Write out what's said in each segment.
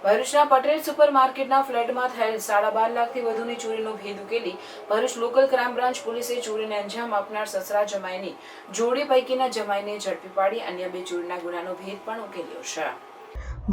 ભરૂચના પટેલ સુપર માર્કેટના ફ્લેટમાં થયેલ 12.5 લાખથી વધુની ચોરીનો ભેદ ઉકેલી ભરૂચ લોકલ ક્રાઇમ બ્રાન્ચ પોલીસે ચોરીને અંજામ આપનાર સસરા જમાઈની જોડી પૈકીના જમાઈને ઝડપી પાડી અન્ય 2 ચોરીના ગુનાનો ભેદ પણ ઉકેલ્યો છે.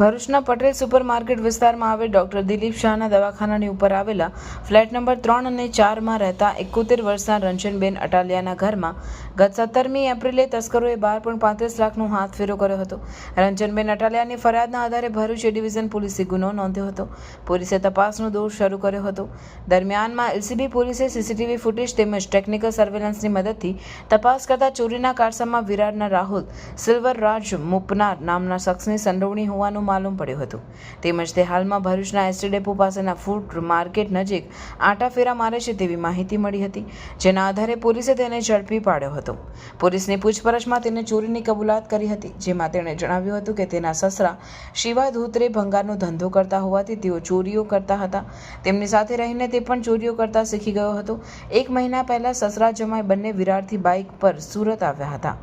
ભરૂચના પટેલ સુપર માર્કેટ વિસ્તારમાં આવેલ ડોક્ટર દિલીપ શાહના દવાખાનાની ઉપર આવેલા ફ્લેટ નંબર 3 અને 4 માં રહેતા 71 વર્ષના રંજનબેન અટાલિયાના ઘરમાં ગત 17મી એપ્રિલે તસ્કરોએ 12.35 લાખનો હાથફેરો કર્યો હતો. રંજનબેન અટાલિયાની ફરિયાદના આધારે ભરૂચ એ ડિવિઝન પોલીસે ગુનો નોંધ્યો હતો. પોલીસે તપાસનો દોર શરૂ કર્યો હતો. દરમિયાનમાં એલસીબી પોલીસે સીસીટીવી ફૂટેજ તેમજ ટેકનિકલ સર્વેલન્સની મદદથી તપાસ કરતા ચોરીના કારસામાં વિરારના રાહુલ સિલ્વરરાજ મુપનાર નામના શખ્સની સંડોવણી હોવાનું માલુમ પડ્યું હતું. તેમજ તે હાલમાં ભરૂચના એસટી ડેપો પાસેના ફૂડ માર્કેટ નજીક આંટાફેરા મારે છે તેવી માહિતી મળી હતી, જેના આધારે પોલીસે તેને ઝડપી પાડ્યો હતો. પોલીસની પૂછપરછમાં તેને ચોરીની કબૂલાત કરી હતી, જેમાં તેણે જણાવ્યું હતું કે તેના સસરા શિવા ધોત્રે ભંગારનો ધંધો કરતા હોવાથી તેઓ ચોરીઓ કરતા હતા. તેમની સાથે રહીને તે પણ ચોરીઓ કરતા શીખી ગયો હતો. 1 મહિના પહેલા સસરા જમાઈ બંને વિરારથી બાઇક પર સુરત આવ્યા હતા.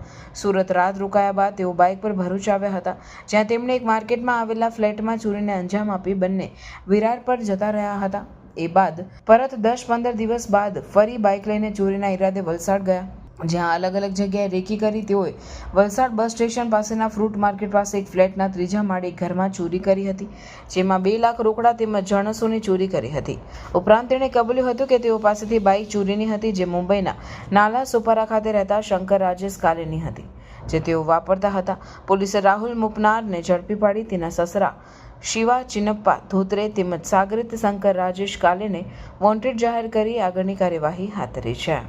સુરત રાત રોકાયા બાદ તેઓ બાઇક પર ભરૂચ આવ્યા હતા, જ્યાં તેમણે એક માર્કેટમાં આવેલા ફ્લેટમાં ચોરીને અંજામ આપી બંને વિરાર પર જતા રહ્યા હતા. એ બાદ પરત 10-15 દિવસ બાદ ફરી બાઇક લઈને ચોરીના ઈરાદે વલસાડ ગયા, જ્યાં અલગ અલગ જગ્યાએ રેકી કરી તેઓએ વલસાડ બસ સ્ટેશન પાસેના ફ્રૂટ માર્કેટ પાસે એક ફ્લેટના 3જા માળે ઘરમાં ચોરી કરી હતી, જેમાં 2 લાખ રોકડા તેમજ જણસોની ચોરી કરી હતી. ઉપરાંત તેણે કબૂલ્યું હતું કે તેઓ પાસેથી બાઇક ચોરીની હતી, જે મુંબઈના નાલા સોપારા ખાતે રહેતા શંકર રાજેશ કાલેની હતી, જે તેઓ વાપરતા હતા. પોલીસે રાહુલ મુપનારને ઝડપી પાડી તેના સસરા શિવા ચિનપ્પા ધોત્રે તેમજ સાગરિત શંકર રાજેશ કાલેને વોન્ટેડ જાહેર કરી આગળની કાર્યવાહી હાથ ધરી છે.